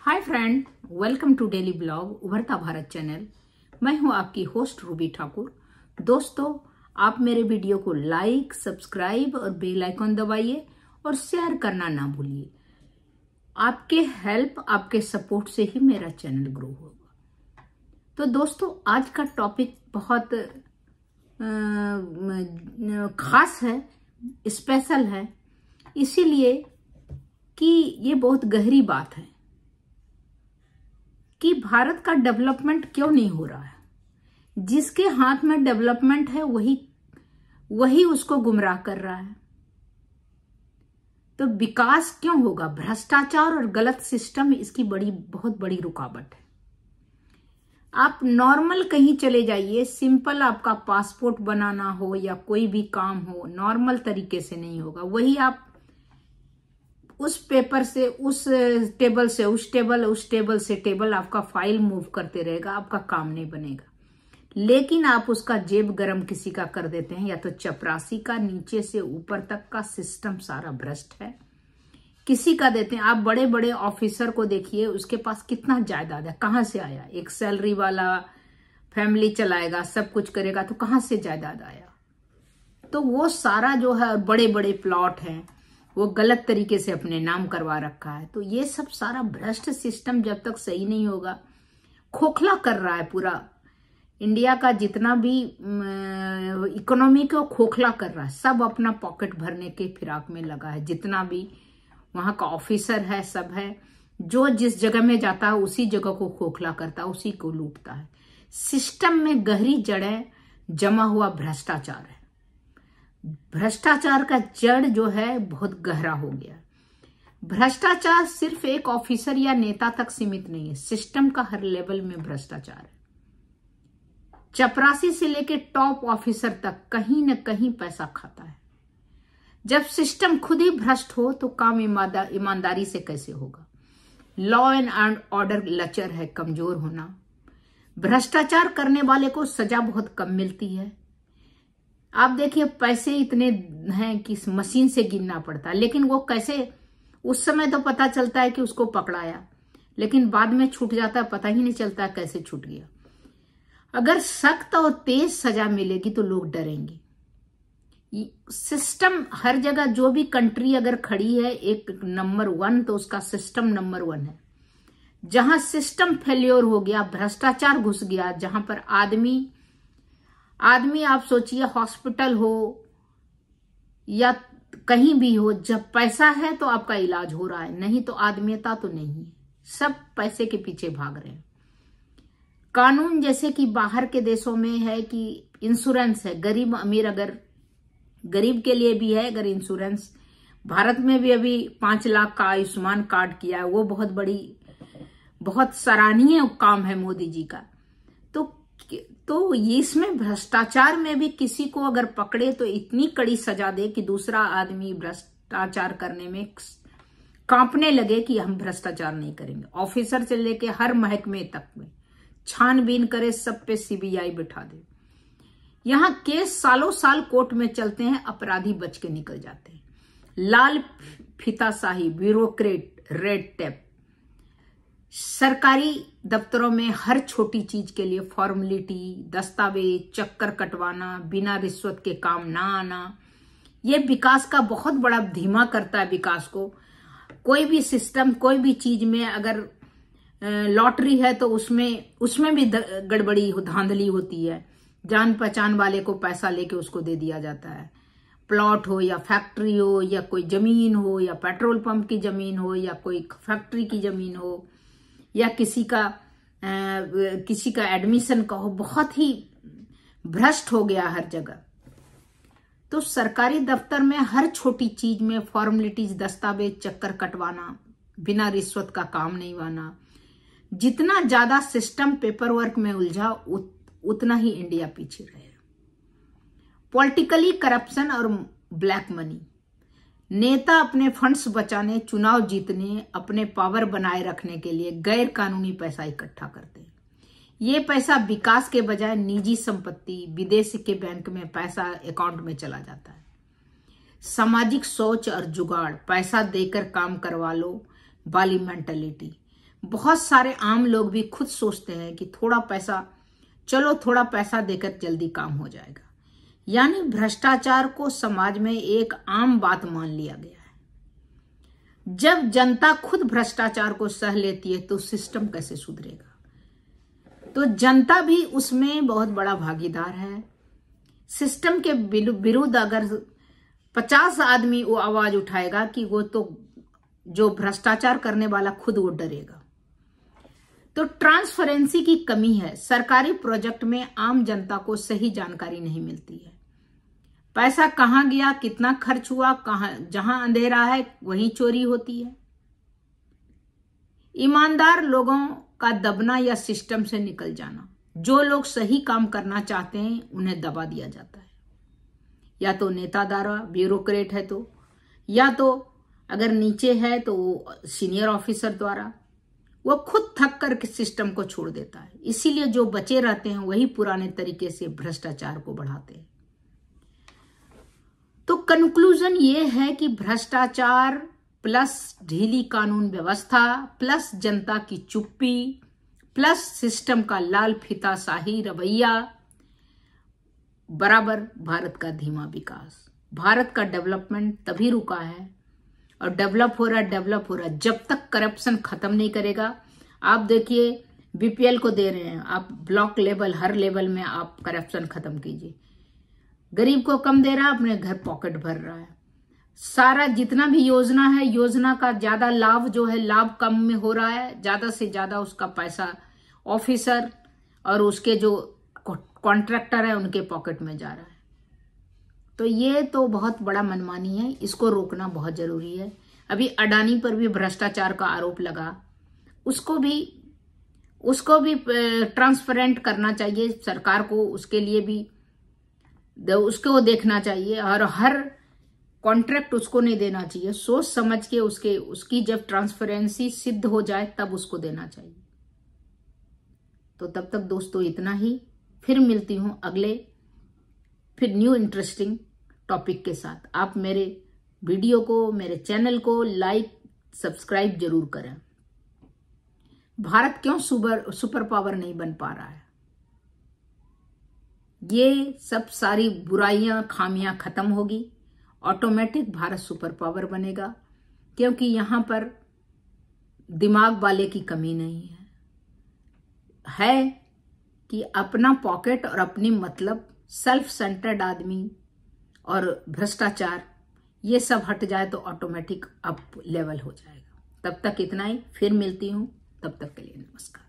Hi friend, welcome to daily blog Ubharta Bharat channel. मैं हूं आपकी होस्ट रूबी ठाकुर। दोस्तों, आप मेरे वीडियो को लाइक, सब्सक्राइब और बेल आइकन दबाइए और शेयर करना ना भूलिए। आपके हेल्प, आपके सपोर्ट से ही मेरा चैनल ग्रो होगा। तो दोस्तों, आज का टॉपिक बहुत खास है, स्पेशल है, इसीलिए कि ये बहुत गहरी बात है कि भारत का डेवलपमेंट क्यों नहीं हो रहा है। जिसके हाथ में डेवलपमेंट है वही उसको गुमराह कर रहा है। तो विकास क्यों होगा? भ्रष्टाचार और गलत सिस्टम इसकी बहुत बड़ी रुकावट है। आप नॉर्मल कहीं चले जाइए, सिंपल आपका पासपोर्ट बनाना हो या कोई भी काम हो, नॉर्मल तरीके से नहीं होगा। वही आप उस पेपर से उस टेबल से उस टेबल से टेबल आपका फाइल मूव करते रहेगा, आपका काम नहीं बनेगा। लेकिन आप उसका जेब गरम किसी का कर देते हैं, या तो चपरासी का नीचे से ऊपर तक का सिस्टम सारा भ्रष्ट है, किसी का देते हैं। आप बड़े बड़े ऑफिसर को देखिए, उसके पास कितना जायदाद है, कहां से आया? एक सैलरी वाला फैमिली चलाएगा, सब कुछ करेगा, तो कहां से जायदाद आया? तो वो सारा जो है, बड़े बड़े प्लॉट हैं, वो गलत तरीके से अपने नाम करवा रखा है। तो ये सब सारा भ्रष्ट सिस्टम जब तक सही नहीं होगा, खोखला कर रहा है पूरा इंडिया का जितना भी इकोनॉमी को खोखला कर रहा है। सब अपना पॉकेट भरने के फिराक में लगा है। जितना भी वहां का ऑफिसर है, सब है, जो जिस जगह में जाता है उसी जगह को खोखला करता है, उसी को लूटता है। सिस्टम में गहरी जड़ें जमा हुआ भ्रष्टाचार है। भ्रष्टाचार का जड़ जो है बहुत गहरा हो गया। भ्रष्टाचार सिर्फ एक ऑफिसर या नेता तक सीमित नहीं है, सिस्टम का हर लेवल में भ्रष्टाचार है। चपरासी से लेकर टॉप ऑफिसर तक कहीं न कहीं पैसा खाता है। जब सिस्टम खुद ही भ्रष्ट हो तो काम ईमानदारी से कैसे होगा? लॉ एंड ऑर्डर लचर है, कमजोर होना। भ्रष्टाचार करने वाले को सजा बहुत कम मिलती है। आप देखिए, पैसे इतने हैं कि मशीन से गिनना पड़ता है, लेकिन वो कैसे? उस समय तो पता चलता है कि उसको पकड़ाया, लेकिन बाद में छूट जाता है, पता ही नहीं चलता कैसे छूट गया। अगर सख्त और तेज सजा मिलेगी तो लोग डरेंगे। सिस्टम हर जगह, जो भी कंट्री अगर खड़ी है एक नंबर 1, तो उसका सिस्टम नंबर 1 है। जहां सिस्टम फेल्योर हो गया, भ्रष्टाचार घुस गया, जहां पर आदमी आप सोचिए, हॉस्पिटल हो या कहीं भी हो, जब पैसा है तो आपका इलाज हो रहा है, नहीं तो आदमीयता तो नहीं है। सब पैसे के पीछे भाग रहे हैं। कानून जैसे कि बाहर के देशों में है कि इंश्योरेंस है, गरीब अमीर, अगर गरीब के लिए भी है अगर इंश्योरेंस। भारत में भी अभी 5 लाख का आयुष्मान कार्ड किया है, वो बहुत सराहनीय काम है मोदी जी का। तो इसमें भ्रष्टाचार में भी किसी को अगर पकड़े तो इतनी कड़ी सजा दे कि दूसरा आदमी भ्रष्टाचार करने में कांपने लगे कि हम भ्रष्टाचार नहीं करेंगे। ऑफिसर से लेके हर महकमे तक में छानबीन करे, सब पे सीबीआई बिठा दे। यहां केस सालों साल कोर्ट में चलते हैं, अपराधी बच के निकल जाते हैं। लाल फीताशाही, ब्यूरोक्रेट, रेड टेप। सरकारी दफ्तरों में हर छोटी चीज के लिए फॉर्मेलिटी, दस्तावेज, चक्कर कटवाना, बिना रिश्वत के काम ना आना, ये विकास का बहुत बड़ा धीमा करता है विकास को। कोई भी सिस्टम, कोई भी चीज में अगर लॉटरी है तो उसमें भी गड़बड़ी, धांधली होती है। जान पहचान वाले को पैसा लेके उसको दे दिया जाता है। प्लॉट हो या फैक्ट्री हो या कोई जमीन हो या पेट्रोल पंप की जमीन हो या कोई फैक्ट्री की जमीन हो या किसी का एडमिशन का हो, बहुत ही भ्रष्ट हो गया हर जगह। तो सरकारी दफ्तर में हर छोटी चीज में फॉर्मेलिटीज, दस्तावेज, चक्कर कटवाना, बिना रिश्वत का काम नहीं आना। जितना ज्यादा सिस्टम पेपर वर्क में उलझा, उतना ही इंडिया पीछे रहे। पॉलिटिकली करप्शन और ब्लैक मनी। नेता अपने फंड्स बचाने, चुनाव जीतने, अपने पावर बनाए रखने के लिए गैर कानूनी पैसा इकट्ठा करते हैं। ये पैसा विकास के बजाय निजी संपत्ति, विदेश के बैंक में पैसा अकाउंट में चला जाता है। सामाजिक सोच और जुगाड़, पैसा देकर काम करवा लो वाली मेंटालिटी। बहुत सारे आम लोग भी खुद सोचते हैं कि थोड़ा पैसा देकर जल्दी काम हो जाएगा। यानी भ्रष्टाचार को समाज में एक आम बात मान लिया गया है। जब जनता खुद भ्रष्टाचार को सह लेती है तो सिस्टम कैसे सुधरेगा? तो जनता भी उसमें बहुत बड़ा भागीदार है। सिस्टम के विरुद्ध अगर 50 आदमी वो आवाज उठाएगा कि वो तो जो भ्रष्टाचार करने वाला खुद वो डरेगा। तो ट्रांसपेरेंसी की कमी है। सरकारी प्रोजेक्ट में आम जनता को सही जानकारी नहीं मिलती है। पैसा कहां गया, कितना खर्च हुआ, जहां अंधेरा है वहीं चोरी होती है। ईमानदार लोगों का दबना या सिस्टम से निकल जाना। जो लोग सही काम करना चाहते हैं उन्हें दबा दिया जाता है, या तो नेता द्वारा, ब्यूरोक्रेट है तो, या तो अगर नीचे है तो सीनियर ऑफिसर द्वारा। वो खुद थक कर सिस्टम को छोड़ देता है। इसीलिए जो बचे रहते हैं वही पुराने तरीके से भ्रष्टाचार को बढ़ाते हैं। तो कंक्लूजन ये है कि भ्रष्टाचार प्लस ढीली कानून व्यवस्था प्लस जनता की चुप्पी प्लस सिस्टम का लाल फीताशाही रवैया बराबर भारत का धीमा विकास। भारत का डेवलपमेंट तभी रुका है और डेवलप हो रहा जब तक करप्शन खत्म नहीं करेगा। आप देखिए बीपीएल को दे रहे हैं, आप ब्लॉक लेवल, हर लेवल में आप करप्शन खत्म कीजिए। गरीब को कम दे रहा है, अपने घर पॉकेट भर रहा है। सारा जितना भी योजना है, योजना का ज्यादा लाभ जो है, लाभ कम में हो रहा है, ज्यादा से ज्यादा उसका पैसा ऑफिसर और उसके जो कॉन्ट्रैक्टर है उनके पॉकेट में जा रहा है। तो ये तो बहुत बड़ा मनमानी है, इसको रोकना बहुत जरूरी है। अभी अडानी पर भी भ्रष्टाचार का आरोप लगा, उसको भी ट्रांसपेरेंट करना चाहिए सरकार को, उसके लिए भी उसको देखना चाहिए और हर कॉन्ट्रैक्ट उसको नहीं देना चाहिए। सोच समझ के उसकी जब ट्रांसपेरेंसी सिद्ध हो जाए तब उसको देना चाहिए। तो तब तक दोस्तों इतना ही, फिर मिलती हूं फिर न्यू इंटरेस्टिंग टॉपिक के साथ। आप मेरे वीडियो को, मेरे चैनल को लाइक सब्सक्राइब जरूर करें। भारत क्यों सुपर पावर नहीं बन पा रहा है? ये सब सारी बुराइयां, खामियां खत्म होगी, ऑटोमेटिक भारत सुपर पावर बनेगा, क्योंकि यहां पर दिमाग वाले की कमी नहीं है कि अपना पॉकेट और अपनी मतलब, सेल्फ सेंटर्ड आदमी और भ्रष्टाचार ये सब हट जाए तो ऑटोमेटिक अप लेवल हो जाएगा। तब तक इतना ही, फिर मिलती हूं, तब तक के लिए नमस्कार।